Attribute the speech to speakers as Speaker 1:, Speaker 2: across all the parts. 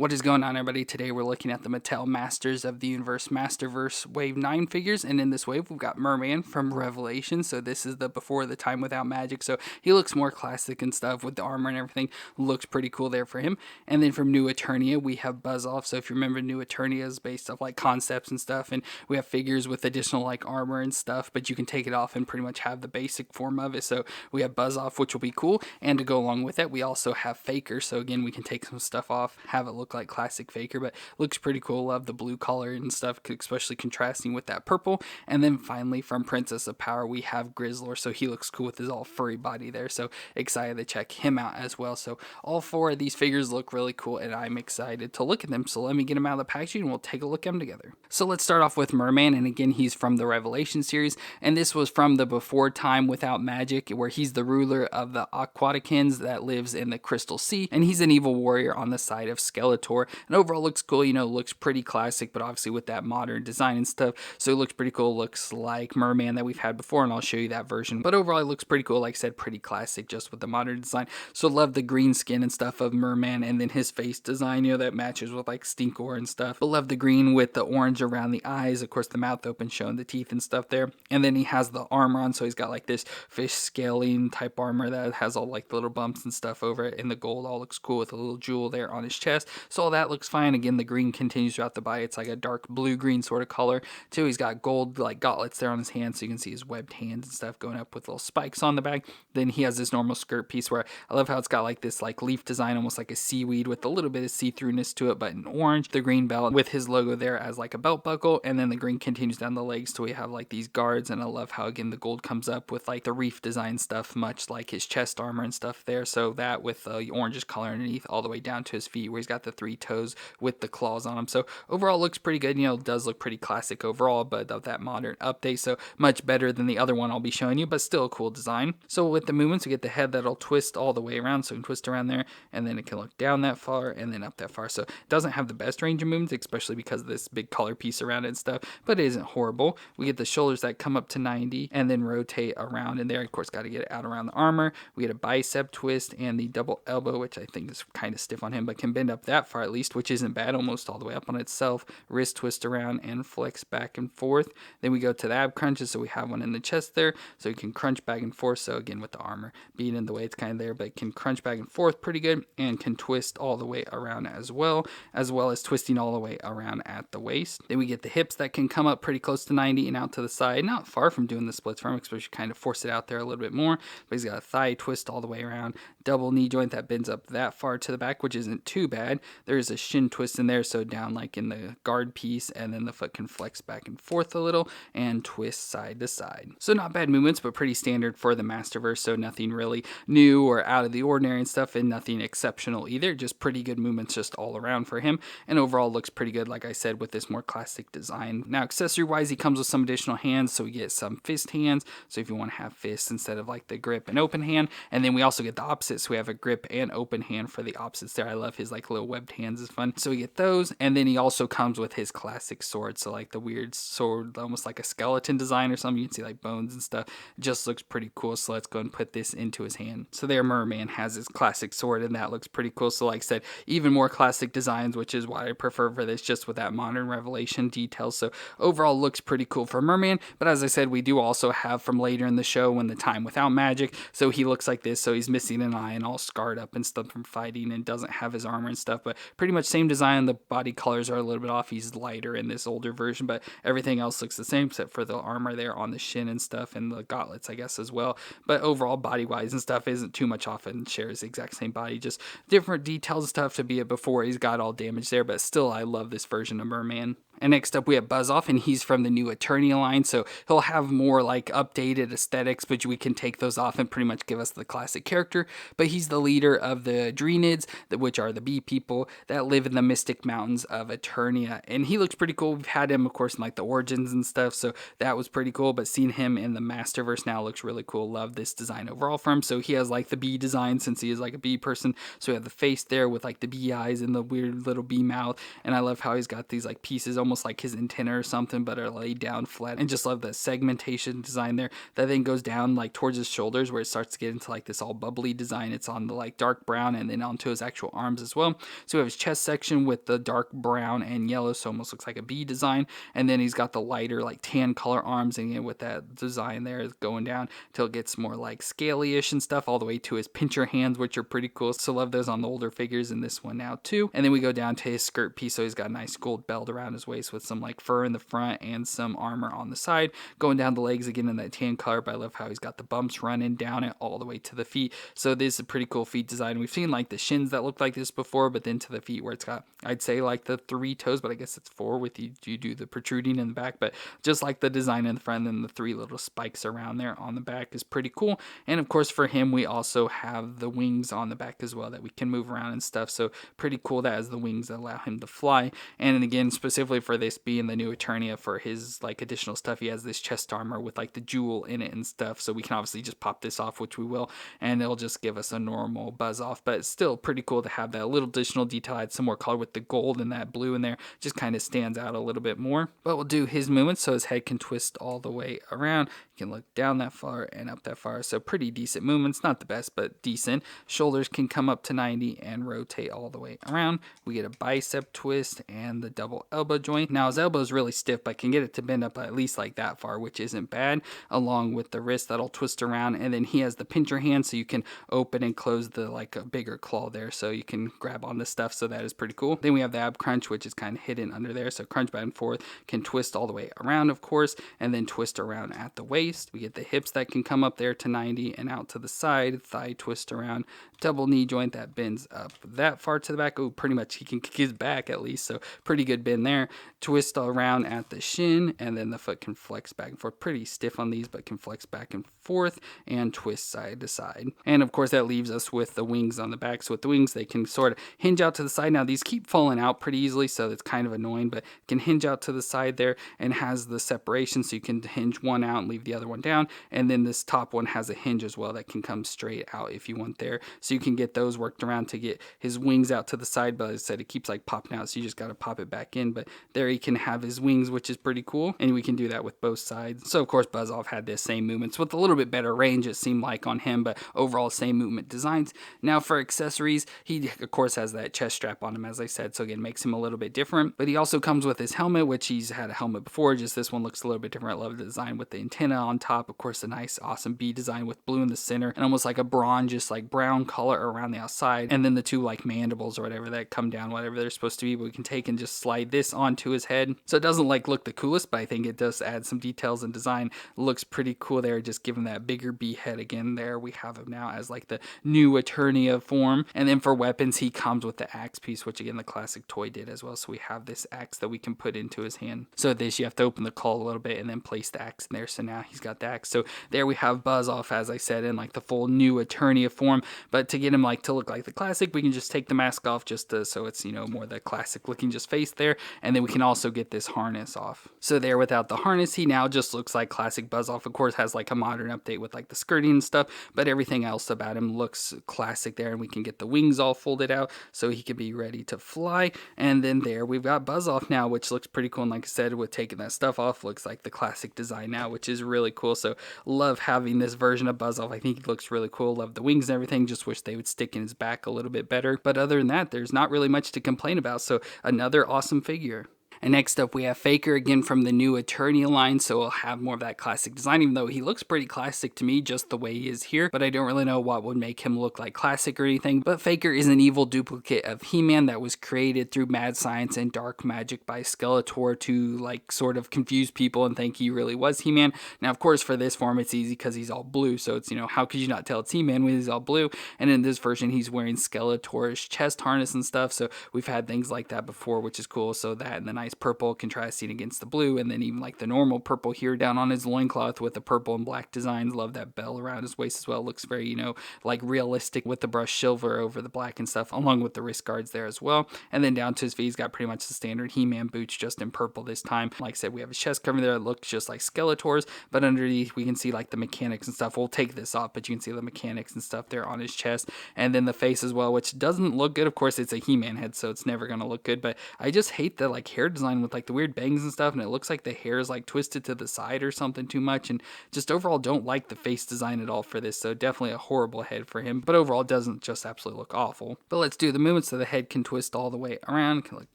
Speaker 1: What is going on, everybody? Today we're looking at the Mattel Masters of the Universe Masterverse Wave 9 figures, and in this wave we've got Mer-Man from Revelation. So this is the before the time without magic, so he looks more classic and stuff with the armor and everything. Looks pretty cool there for him. And then from New Eternia we have Buzz Off. So if you remember, New Eternia is based off like concepts and stuff, and we have figures with additional like armor and stuff, but you can take it off and pretty much have the basic form of it. So we have Buzz Off, which will be cool, and to go along with that we also have Faker. So again, we can take some stuff off, have it look like classic Faker, but looks pretty cool. Love the blue color and stuff, especially contrasting with that purple. And then finally from Princess of Power we have Grizzlor. So he looks cool with his all furry body there, so excited to check him out as well. So all four of these figures look really cool and I'm excited to look at them. So let me get them out of the packaging and we'll take a look at them together. So let's start off with Mer-Man, and again he's from the Revelation series, and this was from the before time without magic, where he's the ruler of the Aquaticans that lives in the Crystal Sea, and he's an evil warrior on the side of Skeletor. And overall looks cool, you know, looks pretty classic, but obviously with that modern design and stuff, so it looks pretty cool. Looks like Mer-Man that we've had before, and I'll show you that version, but overall it looks pretty cool. Like I said, pretty classic just with the modern design. So love the green skin and stuff of Mer-Man, and then his face design, you know, that matches with like Stinkor and stuff. But love the green with the orange around the eyes, of course the mouth open showing the teeth and stuff there. And then he has the armor on, so he's got like this fish scaling type armor that has all like the little bumps and stuff over it, and the gold all looks cool with a little jewel there on his chest. So all that looks fine. Again, the green continues throughout the body. It's like a dark blue green sort of color too. He's got gold like gauntlets there on his hands, so you can see his webbed hands and stuff going up with little spikes on the back. Then he has this normal skirt piece where I love how it's got like this like leaf design, almost like a seaweed with a little bit of see-throughness to it, but in orange. The green belt with his logo there as like a belt buckle, and then the green continues down the legs, so we have like these guards. And I love how again the gold comes up with like the reef design stuff, much like his chest armor and stuff there. So that with the orangish color underneath all the way down to his feet, where he's got the three toes with the claws on him. So overall looks pretty good. You know, it does look pretty classic overall, but of that modern update, so much better than the other one I'll be showing you, but still a cool design. So with the movements, we get the head that'll twist all the way around, so you can twist around there, and then it can look down that far and then up that far. So it doesn't have the best range of movements, especially because of this big color piece around it and stuff, but it isn't horrible. We get the shoulders that come up to 90 and then rotate around in there. Of course, got to get it out around the armor. We get a bicep twist and the double elbow, which I think is kind of stiff on him, but can bend up that far at least, which isn't bad, almost all the way up on itself. Wrist twist around and flex back and forth. Then we go to the ab crunches, so we have one in the chest there, so you can crunch back and forth. So again, with the armor being in the way, it's kind of there, but it can crunch back and forth pretty good, and can twist all the way around as well as twisting all the way around at the waist. Then we get the hips that can come up pretty close to 90 and out to the side, not far from doing the splits from, especially kind of force it out there a little bit more. But he's got a thigh twist all the way around, double knee joint that bends up that far to the back, which isn't too bad. There's a shin twist in there, so down like in the guard piece, and then the foot can flex back and forth a little and twist side to side. So not bad movements, but pretty standard for the Masterverse, so nothing really new or out of the ordinary and stuff, and nothing exceptional either. Just pretty good movements just all around for him, and overall looks pretty good, like I said, with this more classic design. Now accessory wise, he comes with some additional hands, so we get some fist hands, so if you want to have fists instead of like the grip and open hand. And then we also get the opposite, so we have a grip and open hand for the opposites there. I love his like little webbed hands, is fun, so we get those. And then he also comes with his classic sword, so like the weird sword, almost like a skeleton design or something. You can see like bones and stuff. It just looks pretty cool, so let's go and put this into his hand. So there, Mer-Man has his classic sword, and that looks pretty cool. So like I said, even more classic designs, which is why I prefer for this, just with that modern Revelation detail. So overall looks pretty cool for Mer-Man. But as I said, we do also have from later in the show when the time without magic, so he looks like this. So he's missing an eye and all scarred up and stuff from fighting, and doesn't have his armor and stuff, but pretty much same design. The body colors are a little bit off. He's lighter in this older version, but everything else looks the same except for the armor there on the shin and stuff, and the gauntlets I guess as well. But overall body wise and stuff isn't too much off, and shares the exact same body, just different details and stuff to be it before he's got all damaged there. But still, I love this version of Mer-Man. And next up we have Buzz Off, and he's from the new Eternia line, so he'll have more like updated aesthetics, but we can take those off and pretty much give us the classic character. But he's the leader of the Dreenids, which are the bee people that live in the mystic mountains of Eternia, and he looks pretty cool. We've had him of course in like the Origins and stuff, so that was pretty cool, but seeing him in the Masterverse now looks really cool. Love this design overall for him. So he has like the bee design, since he is like a bee person, so we have the face there with like the bee eyes and the weird little bee mouth, and I love how he's got these like pieces almost almost like his antenna or something, but are laid down flat. And just love the segmentation design there. That then goes down like towards his shoulders where it starts to get into like this all bubbly design. It's on the like dark brown and then onto his actual arms as well. So we have his chest section with the dark brown and yellow, so almost looks like a bee design. And then he's got the lighter like tan color arms, and again with that design there going down till it gets more like scaly-ish and stuff, all the way to his pincher hands, which are pretty cool. So love those on the older figures in this one now too. And then we go down to his skirt piece, so he's got a nice gold belt around his waist with some like fur in the front and some armor on the side. Going down the legs again in that tan color, but I love how he's got the bumps running down it all the way to the feet. So this is a pretty cool feet design. We've seen like the shins that look like this before, but then to the feet where it's got, I'd say like the 3 toes, but I guess it's 4 with you do the protruding in the back. But just like the design in the front and the 3 little spikes around there on the back is pretty cool. And of course for him, we also have the wings on the back as well that we can move around and stuff. So pretty cool that has the wings that allow him to fly. And again, specifically for this being the new Eternia, for his like additional stuff, he has this chest armor with like the jewel in it and stuff. So we can obviously just pop this off, which we will, and it'll just give us a normal buzz off. But it's still pretty cool to have that little additional detail, add some more color with the gold and that blue in there, just kind of stands out a little bit more. But we'll do his movements so his head can twist all the way around. You can look down that far and up that far. So pretty decent movements, not the best, but decent. Shoulders can come up to 90 and rotate all the way around. We get a bicep twist and the double elbow joint. Now his elbow is really stiff, but can get it to bend up at least like that far, which isn't bad, along with the wrist that'll twist around. And then he has the pincher hand, so you can open and close the like a bigger claw there, so you can grab on this stuff. So that is pretty cool. Then we have the ab crunch, which is kind of hidden under there. So crunch back and forth, can twist all the way around, of course, and then twist around at the waist. We get the hips that can come up there to 90 and out to the side, thigh twist around, double knee joint that bends up that far to the back. Oh, pretty much he can kick his back at least, so pretty good bend there. Twist around at the shin, and then the foot can flex back and forth. Pretty stiff on these, but can flex back and forth and twist side to side. And of course that leaves us with the wings on the back. So with the wings, they can sort of hinge out to the side. Now these keep falling out pretty easily, so it's kind of annoying, but can hinge out to the side there and has the separation, so you can hinge one out and leave the other one down. And then this top one has a hinge as well that can come straight out if you want there. So you can get those worked around to get his wings out to the side, but as I said, it keeps like popping out, so you just got to pop it back in. But there he can have his wings, which is pretty cool, and we can do that with both sides. So of course Buzz Off had the same movements with a little bit better range, it seemed like, on him, but overall same movement designs. Now for accessories, he of course has that chest strap on him, as I said, so again makes him a little bit different. But he also comes with his helmet, which he's had a helmet before, just this one looks a little bit different. I love the design with the antenna on top, of course a nice awesome bee design with blue in the center and almost like a bronze, just like brown color around the outside, and then the 2 like mandibles or whatever that come down, whatever they're supposed to be. But we can take and just slide this onto his head, so it doesn't like look the coolest, but I think it does add some details and design. Looks pretty cool there, just giving that bigger bee head. Again, there we have him now as like the new Eternia form. And then for weapons, he comes with the axe piece, which again the classic toy did as well. So we have this axe that we can put into his hand. So this, you have to open the claw a little bit and then place the axe in there. So now he's got the axe. So there we have Buzz Off, as I said, in like the full new Eternia form. But to get him like to look like the classic, we can just take the mask off just to, so it's, you know, more the classic looking just face there. And then we can also get this harness off. So there, without the harness, he now just looks like classic Buzz Off. Of course has like a modern update with like the skirting and stuff, but everything else about him looks classic there. And we can get the wings all folded out so he can be ready to fly. And then there we've got Buzz Off now, which looks pretty cool. And like I said, with taking that stuff off, looks like the classic design now, which is really cool. So love having this version of Buzz Off. I think he looks really cool. Love the wings and everything. Just wish they would stick in his back a little bit better. But other than that, there's not really much to complain about. So another awesome figure. And next up we have Faker, again from the new Eternia line, so we'll have more of that classic design, even though he looks pretty classic to me just the way he is here, but I don't really know what would make him look like classic or anything. But Faker is an evil duplicate of He-Man that was created through mad science and dark magic by Skeletor to like sort of confuse people and think he really was He-Man. Now of course for this form it's easy because he's all blue, so it's, you know, how could you not tell it's He-Man when he's all blue? And in this version he's wearing Skeletor's chest harness and stuff, so we've had things like that before, which is cool. So that and the nice purple contrasting against the blue, and then even like the normal purple here down on his loincloth with the purple and black designs. Love that bell around his waist as well. Looks very, you know, like realistic with the brushed silver over the black and stuff, along with the wrist guards there as well. And then down to his feet, he's got pretty much the standard He-Man boots, just in purple this time. Like I said, we have his chest cover there that looks just like Skeletor's, but underneath we can see like the mechanics and stuff. We'll take this off, but you can see the mechanics and stuff there on his chest. And then the face as well, which doesn't look good. Of course, it's a He-Man head, so it's never going to look good, but I just hate the like hair design design with like the weird bangs and stuff, and it looks like the hair is like twisted to the side or something too much, and just overall don't like the face design at all for this. So definitely a horrible head for him, but overall doesn't just absolutely look awful. But let's do the movements. So the head can twist all the way around, can look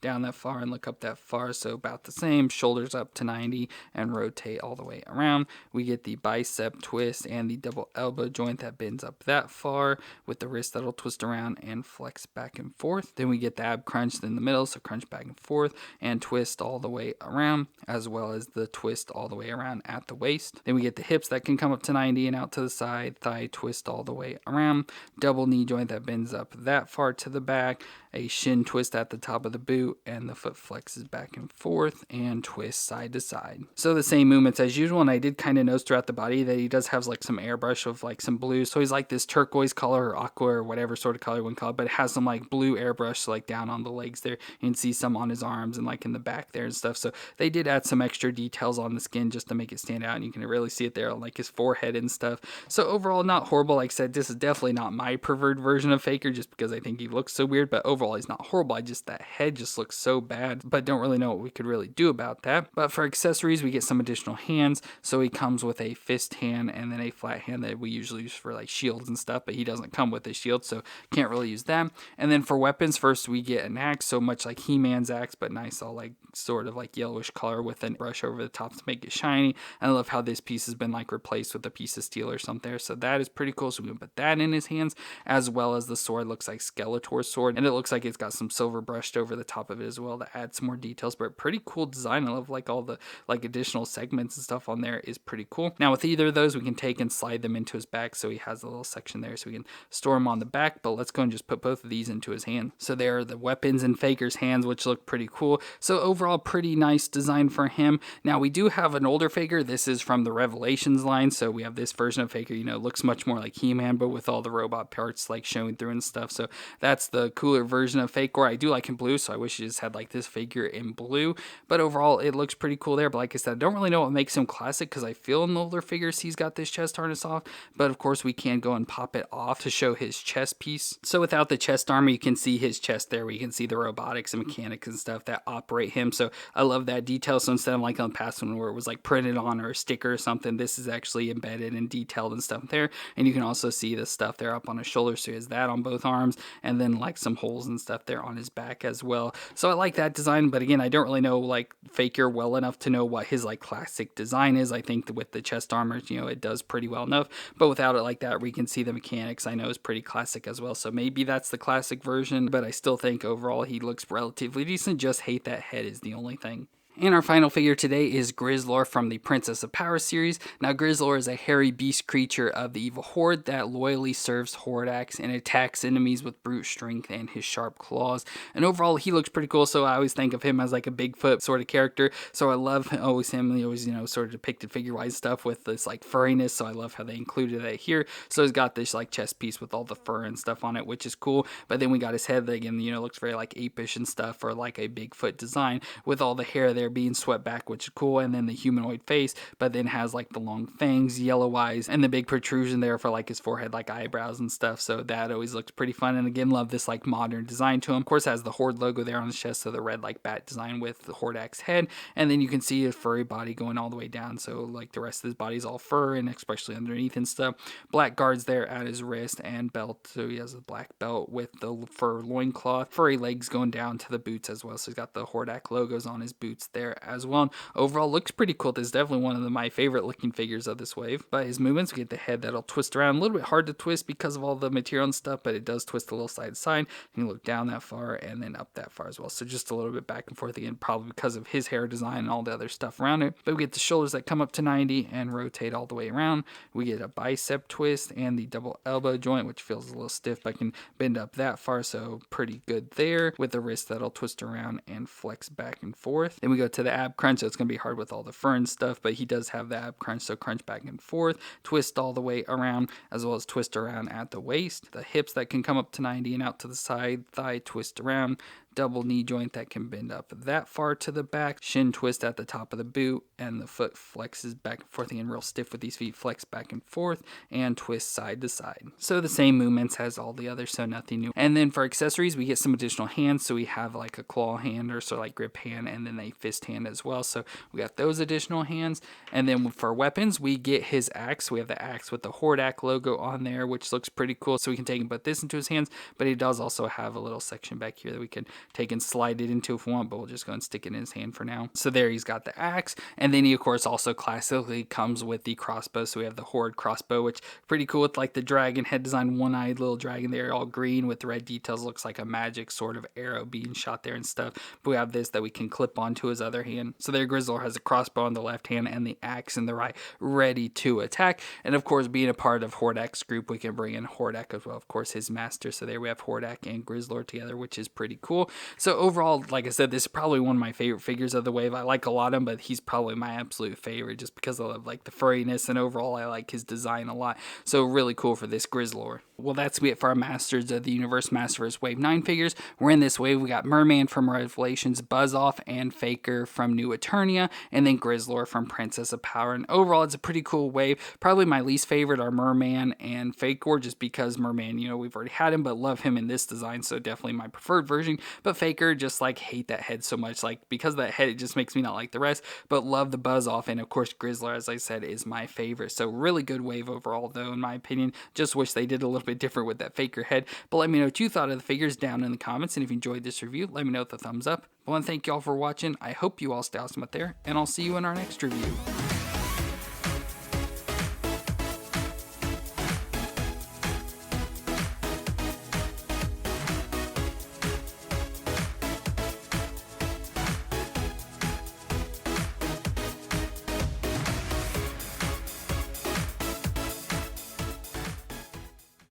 Speaker 1: down that far and look up that far, so about the same. Shoulders up to 90 and rotate all the way around. We get the bicep twist and the double elbow joint that bends up that far, with the wrist that'll twist around and flex back and forth. Then we get the ab crunch in the middle, so crunch back and forth and twist all the way around, as well as the twist all the way around at the waist. Then we get the hips that can come up to 90 and out to the side, thigh twist all the way around, double knee joint that bends up that far to the back, a shin twist at the top of the boot, and the foot flexes back and forth and twists side to side. So the same movements as usual, and I did kind of notice throughout the body that he does have like some airbrush of like some blue. So he's like this turquoise color or aqua or whatever sort of color one color, but it has some like blue airbrush like down on the legs there. You can see some on his arms and like in the back there and stuff. So they did add some extra details on the skin just to make it stand out, and you can really see it there on like his forehead and stuff. So overall, not horrible. Like I said, this is definitely not my preferred version of Faker just because I think he looks so weird, but overall he's not horrible. I just, that head just looks so bad, but don't really know what we could really do about that. But for accessories, we get some additional hands. So he comes with a fist hand and then a flat hand that we usually use for like shields and stuff, but he doesn't come with a shield, so can't really use that. And then for weapons, first we get an axe, so much like He-Man's axe, but nice, all like sort of like yellowish color with a brush over the top to make it shiny. And I love how this piece has been like replaced with a piece of steel or something there, so that is pretty cool. So we can put that in his hands, as well as the sword looks like Skeletor's sword, and it looks like it's got some silver brushed over the top of it as well to add some more details. But pretty cool design. I love like all the like additional segments and stuff on there is pretty cool. Now with either of those, we can take and slide them into his back, so he has a little section there so we can store them on the back. But let's go and just put both of these into his hand. So there are the weapons in Faker's hands, which look pretty cool. So overall, pretty nice design for him. Now we do have an older Faker. This is from the Revelations line, so we have this version of Faker, you know, looks much more like He-Man, but with all the robot parts like showing through and stuff. So that's the cooler version of Faker. I do like him blue, so I wish he just had like this figure in blue, but overall it looks pretty cool there. But like I said, I don't really know what makes him classic, because I feel in the older figures he's got this chest harness off, but of course we can go and pop it off to show his chest piece. So without the chest armor, you can see his chest there, where you can see the robotics and mechanics and stuff that operate him. So I love that detail. So instead of like on the past one where it was like printed on or a sticker or something, this is actually embedded and detailed and stuff there. And you can also see the stuff there up on his shoulder, so he has that on both arms, and then like some holes and stuff there on his back as well. So I like that design, but again, I don't really know like Faker well enough to know what his like classic design is. I think that with the chest armor, you know, it does pretty well enough, but without it like that, we can see the mechanics I know is pretty classic as well. So maybe that's the classic version, but I still think overall he looks relatively decent. Just hate that head is the only thing. And our final figure today is Grizzlor from the Princess of Power series. Now Grizzlor is a hairy beast creature of the evil Horde that loyally serves Hordaks and attacks enemies with brute strength and his sharp claws. And overall he looks pretty cool, so I always think of him as like a Bigfoot sort of character. So I love always him, he always, you know, sort of depicted figure-wise stuff with this like furriness, so I love how they included that here. So he's got this like chest piece with all the fur and stuff on it, which is cool. But then we got his head that again, you know, looks very like apish and stuff, or like a Bigfoot design with all the hair there being swept back, which is cool, and then the humanoid face, but then has like the long fangs, yellow eyes, and the big protrusion there for like his forehead, like eyebrows and stuff. So that always looks pretty fun, and again, love this like modern design to him. Of course, has the Horde logo there on his chest, so the red like bat design with the Hordak's head, and then you can see his furry body going all the way down, so like the rest of his body's all fur, and especially underneath and stuff. Black guards there at his wrist and belt, so he has a black belt with the fur loincloth, furry legs going down to the boots as well, so he's got the Hordak logos on his boots there as well. Overall looks pretty cool. This is definitely one of my favorite looking figures of this wave. But his movements, we get the head that'll twist around, a little bit hard to twist because of all the material and stuff, but it does twist a little side to side. You can look down that far and then up that far as well, so just a little bit back and forth again, probably because of his hair design and all the other stuff around it. But we get the shoulders that come up to 90 and rotate all the way around. We get a bicep twist and the double elbow joint, which feels a little stiff but can bend up that far, so pretty good there, with the wrist that'll twist around and flex back and forth. Then we go to the ab crunch, so it's going to be hard with all the fur and stuff, but he does have the ab crunch, so crunch back and forth, twist all the way around, as well as twist around at the waist. The hips that can come up to 90 and out to the side, thigh twist around, double knee joint that can bend up that far to the back, shin twist at the top of the boot, and the foot flexes back and forth, again real stiff with these feet, flex back and forth and twist side to side. So the same movements as all the others, so nothing new. And then for accessories, we get some additional hands. So we have like a claw hand, or so like grip hand, and then a fist hand as well. So we got those additional hands. And then for weapons, we get his axe. We have the axe with the Hordak logo on there, which looks pretty cool. So we can take and put this into his hands, but he does also have a little section back here that we can take and slide it into if we want, but we'll just go and stick it in his hand for now. So there he's got the axe. And then he of course also classically comes with the crossbow. So we have the Horde crossbow, which pretty cool with like the dragon head design, one-eyed little dragon there, all green with red details. Looks like a magic sort of arrow being shot there and stuff. But we have this that we can clip onto his other hand. So there Grizzlor has a crossbow on the left hand and the axe in the right, ready to attack. And of course, being a part of Hordak's group, we can bring in Hordak as well, of course, his master. So there we have Hordak and Grizzlor together, which is pretty cool. So overall, like I said, this is probably one of my favorite figures of the wave. I like a lot of them, but he's probably my absolute favorite just because I love like the furriness, and overall I like his design a lot. So really cool for this Grizzlor. Well, that's it for our Masters of the Universe Masterverse Wave 9 figures. We're in this wave. We got Mer-Man from Revelations, Buzz-Off, and Faker from New Eternia, and then Grizzlor from Princess of Power. And overall, it's a pretty cool wave. Probably my least favorite are Mer-Man and Faker, just because Mer-Man, you know, we've already had him, but love him in this design, so definitely my preferred version. But Faker, just like hate that head so much. Like, because of that head, it just makes me not like the rest, but love the Buzz-Off. And of course, Grizzlor, as I said, is my favorite. So really good wave overall, though, in my opinion. Just wish they did a little bit different with that Faker head. But let me know what you thought of the figures down in the comments. And if you enjoyed this review, let me know with a thumbs up. I want to thank you all for watching. I hope you all stay awesome out there, and I'll see you in our next review.